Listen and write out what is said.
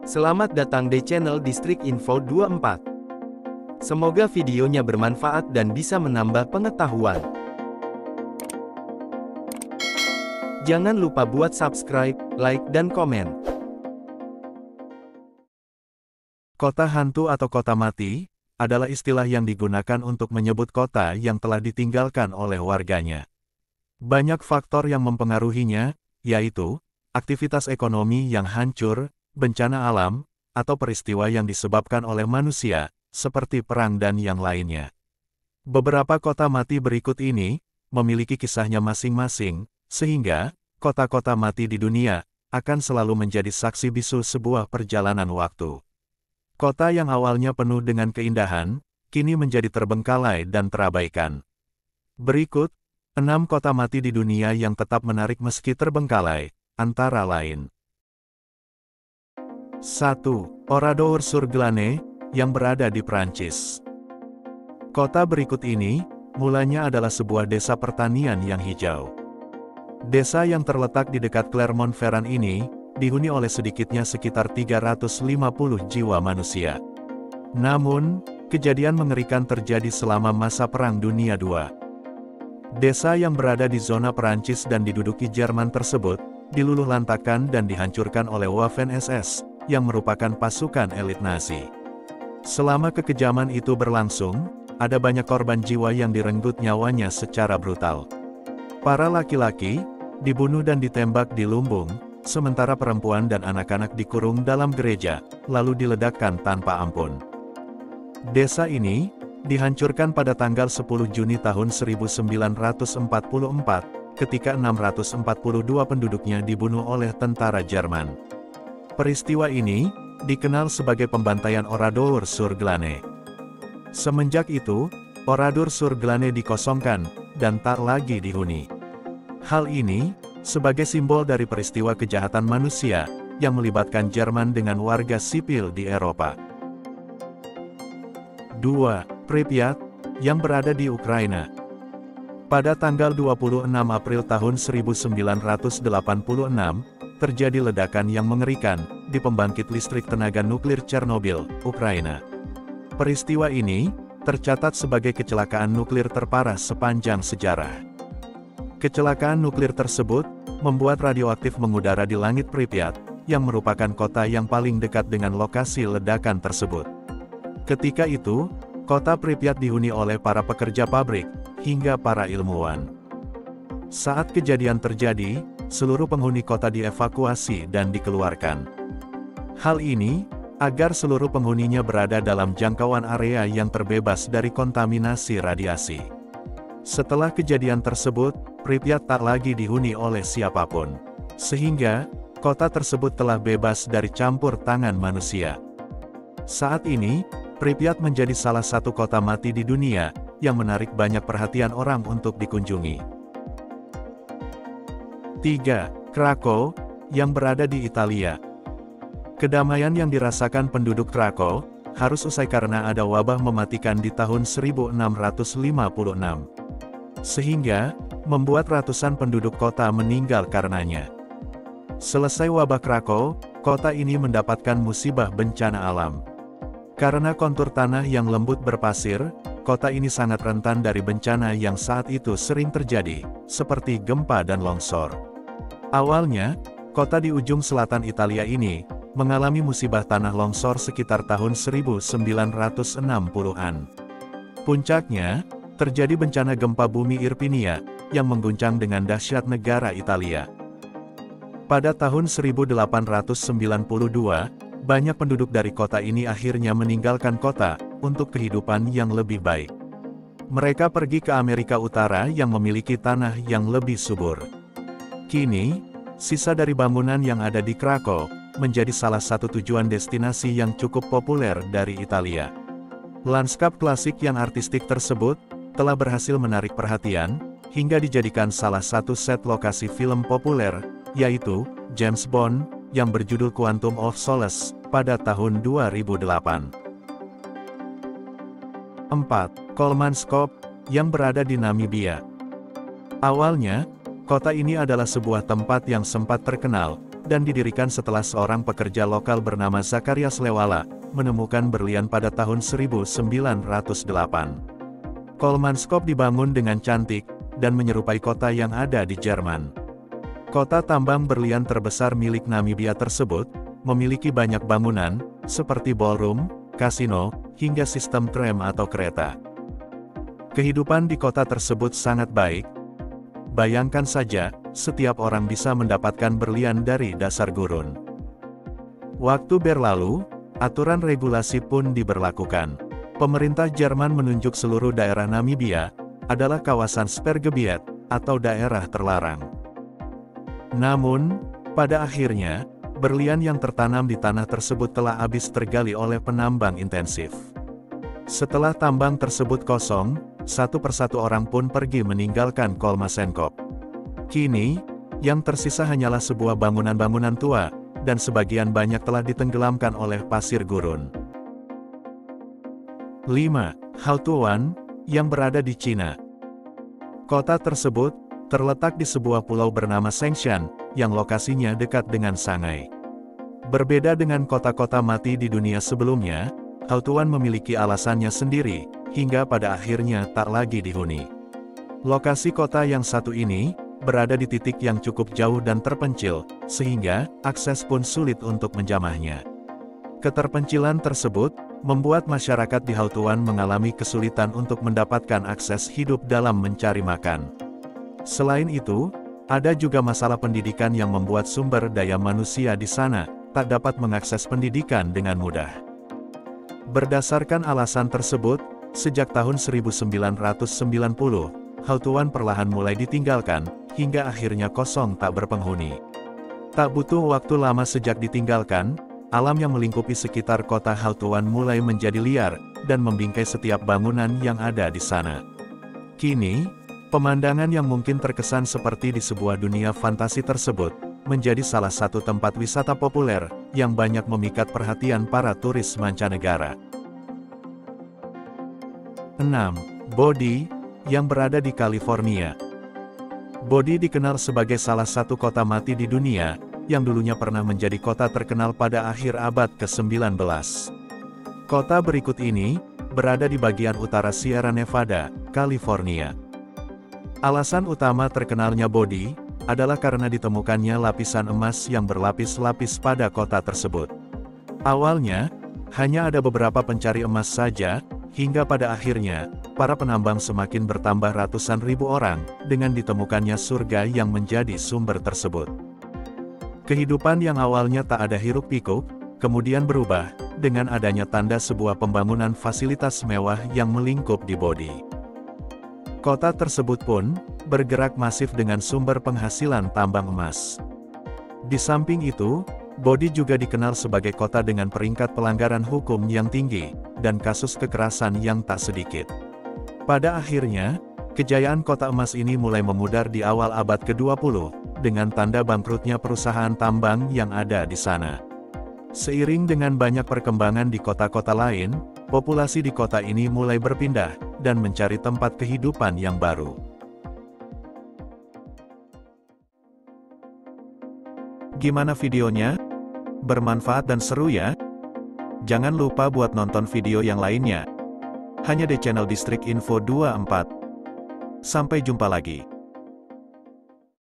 Selamat datang di channel Distrik Info 24. Semoga videonya bermanfaat dan bisa menambah pengetahuan. Jangan lupa buat subscribe, like, dan komen. Kota hantu atau kota mati adalah istilah yang digunakan untuk menyebut kota yang telah ditinggalkan oleh warganya. Banyak faktor yang mempengaruhinya, yaitu aktivitas ekonomi yang hancur, bencana alam, atau peristiwa yang disebabkan oleh manusia, seperti perang dan yang lainnya. Beberapa kota mati berikut ini memiliki kisahnya masing-masing, sehingga kota-kota mati di dunia akan selalu menjadi saksi bisu sebuah perjalanan waktu. Kota yang awalnya penuh dengan keindahan, kini menjadi terbengkalai dan terabaikan. Berikut 6 kota mati di dunia yang tetap menarik meski terbengkalai, antara lain. 1. Oradour-sur-Glane, yang berada di Prancis. Kota berikut ini, mulanya adalah sebuah desa pertanian yang hijau. Desa yang terletak di dekat Clermont-Ferrand ini, dihuni oleh sedikitnya sekitar 350 jiwa manusia. Namun, kejadian mengerikan terjadi selama masa Perang Dunia II. Desa yang berada di zona Perancis dan diduduki Jerman tersebut, diluluhlantakkan dan dihancurkan oleh Waffen-SS, yang merupakan pasukan elit Nazi. Selama kekejaman itu berlangsung, ada banyak korban jiwa yang direnggut nyawanya secara brutal. Para laki-laki dibunuh dan ditembak di lumbung, sementara perempuan dan anak-anak dikurung dalam gereja, lalu diledakkan tanpa ampun. Desa ini dihancurkan pada tanggal 10 Juni tahun 1944, ketika 642 penduduknya dibunuh oleh tentara Jerman. Peristiwa ini dikenal sebagai pembantaian Oradour-sur-Glane. Semenjak itu, Oradour-sur-Glane dikosongkan dan tak lagi dihuni. Hal ini sebagai simbol dari peristiwa kejahatan manusia yang melibatkan Jerman dengan warga sipil di Eropa. 2. Pripyat, yang berada di Ukraina. Pada tanggal 26 April tahun 1986, terjadi ledakan yang mengerikan di pembangkit listrik tenaga nuklir Chernobyl, Ukraina. Peristiwa ini tercatat sebagai kecelakaan nuklir terparah sepanjang sejarah. Kecelakaan nuklir tersebut membuat radioaktif mengudara di langit Pripyat, yang merupakan kota yang paling dekat dengan lokasi ledakan tersebut. Ketika itu, kota Pripyat dihuni oleh para pekerja pabrik hingga para ilmuwan. Saat kejadian terjadi, seluruh penghuni kota dievakuasi dan dikeluarkan. Hal ini agar seluruh penghuninya berada dalam jangkauan area yang terbebas dari kontaminasi radiasi. Setelah kejadian tersebut, Pripyat tak lagi dihuni oleh siapapun, sehingga kota tersebut telah bebas dari campur tangan manusia. Saat ini, Pripyat menjadi salah satu kota mati di dunia yang menarik banyak perhatian orang untuk dikunjungi. 3. Krakow, yang berada di Italia. Kedamaian yang dirasakan penduduk Krakow harus usai karena ada wabah mematikan di tahun 1656. Sehingga, membuat ratusan penduduk kota meninggal karenanya. Selesai wabah Krakow, kota ini mendapatkan musibah bencana alam. Karena kontur tanah yang lembut berpasir, kota ini sangat rentan dari bencana yang saat itu sering terjadi, seperti gempa dan longsor. Awalnya, kota di ujung selatan Italia ini mengalami musibah tanah longsor sekitar tahun 1960-an. Puncaknya, terjadi bencana gempa bumi Irpinia yang mengguncang dengan dahsyat negara Italia. Pada tahun 1892, banyak penduduk dari kota ini akhirnya meninggalkan kota untuk kehidupan yang lebih baik. Mereka pergi ke Amerika Utara yang memiliki tanah yang lebih subur. Kini, sisa dari bangunan yang ada di Krakow menjadi salah satu tujuan destinasi yang cukup populer dari Italia. Lanskap klasik yang artistik tersebut telah berhasil menarik perhatian hingga dijadikan salah satu set lokasi film populer, yaitu James Bond yang berjudul Quantum of Solace pada tahun 2008. 4. Kolmanskop, yang berada di Namibia. Awalnya, kota ini adalah sebuah tempat yang sempat terkenal dan didirikan setelah seorang pekerja lokal bernama Zacharias Lewala menemukan berlian pada tahun 1908. Kolmanskop dibangun dengan cantik dan menyerupai kota yang ada di Jerman. Kota tambang berlian terbesar milik Namibia tersebut memiliki banyak bangunan, seperti ballroom, kasino, hingga sistem tram atau kereta. Kehidupan di kota tersebut sangat baik. Bayangkan saja, setiap orang bisa mendapatkan berlian dari dasar gurun. Waktu berlalu, aturan regulasi pun diberlakukan. Pemerintah Jerman menunjuk seluruh daerah Namibia adalah kawasan Sperrgebied atau daerah terlarang. Namun, pada akhirnya, berlian yang tertanam di tanah tersebut telah habis tergali oleh penambang intensif. Setelah tambang tersebut kosong, satu persatu orang pun pergi meninggalkan Kolmasenkop. Kini, yang tersisa hanyalah sebuah bangunan-bangunan tua, dan sebagian banyak telah ditenggelamkan oleh pasir gurun. 5. Haotuan, yang berada di Cina. Kota tersebut terletak di sebuah pulau bernama Sengshan, yang lokasinya dekat dengan Shanghai. Berbeda dengan kota-kota mati di dunia sebelumnya, Haotuan memiliki alasannya sendiri, hingga pada akhirnya tak lagi dihuni. Lokasi kota yang satu ini berada di titik yang cukup jauh dan terpencil, sehingga akses pun sulit untuk menjamahnya. Keterpencilan tersebut membuat masyarakat di Haotuan mengalami kesulitan untuk mendapatkan akses hidup dalam mencari makan. Selain itu, ada juga masalah pendidikan yang membuat sumber daya manusia di sana tak dapat mengakses pendidikan dengan mudah. Berdasarkan alasan tersebut, sejak tahun 1990, Haotuan perlahan mulai ditinggalkan, hingga akhirnya kosong tak berpenghuni. Tak butuh waktu lama sejak ditinggalkan, alam yang melingkupi sekitar kota Haotuan mulai menjadi liar, dan membingkai setiap bangunan yang ada di sana. Kini, pemandangan yang mungkin terkesan seperti di sebuah dunia fantasi tersebut, menjadi salah satu tempat wisata populer, yang banyak memikat perhatian para turis mancanegara. 6. Bodie, yang berada di California. Bodie dikenal sebagai salah satu kota mati di dunia, yang dulunya pernah menjadi kota terkenal pada akhir abad ke-19. Kota berikut ini berada di bagian utara Sierra Nevada, California. Alasan utama terkenalnya Bodie adalah karena ditemukannya lapisan emas yang berlapis-lapis pada kota tersebut. Awalnya, hanya ada beberapa pencari emas saja, hingga pada akhirnya, para penambang semakin bertambah ratusan ribu orang, dengan ditemukannya surga yang menjadi sumber tersebut. Kehidupan yang awalnya tak ada hiruk-pikuk, kemudian berubah, dengan adanya tanda sebuah pembangunan fasilitas mewah yang melingkup di Bodie. Kota tersebut pun bergerak masif dengan sumber penghasilan tambang emas. Di samping itu, Bodie juga dikenal sebagai kota dengan peringkat pelanggaran hukum yang tinggi, dan kasus kekerasan yang tak sedikit. Pada akhirnya, kejayaan kota emas ini mulai memudar di awal abad ke-20, dengan tanda bangkrutnya perusahaan tambang yang ada di sana. Seiring dengan banyak perkembangan di kota-kota lain, populasi di kota ini mulai berpindah, dan mencari tempat kehidupan yang baru. Gimana videonya? Bermanfaat dan seru ya? Jangan lupa buat nonton video yang lainnya. Hanya di channel Distrik Info 24. Sampai jumpa lagi.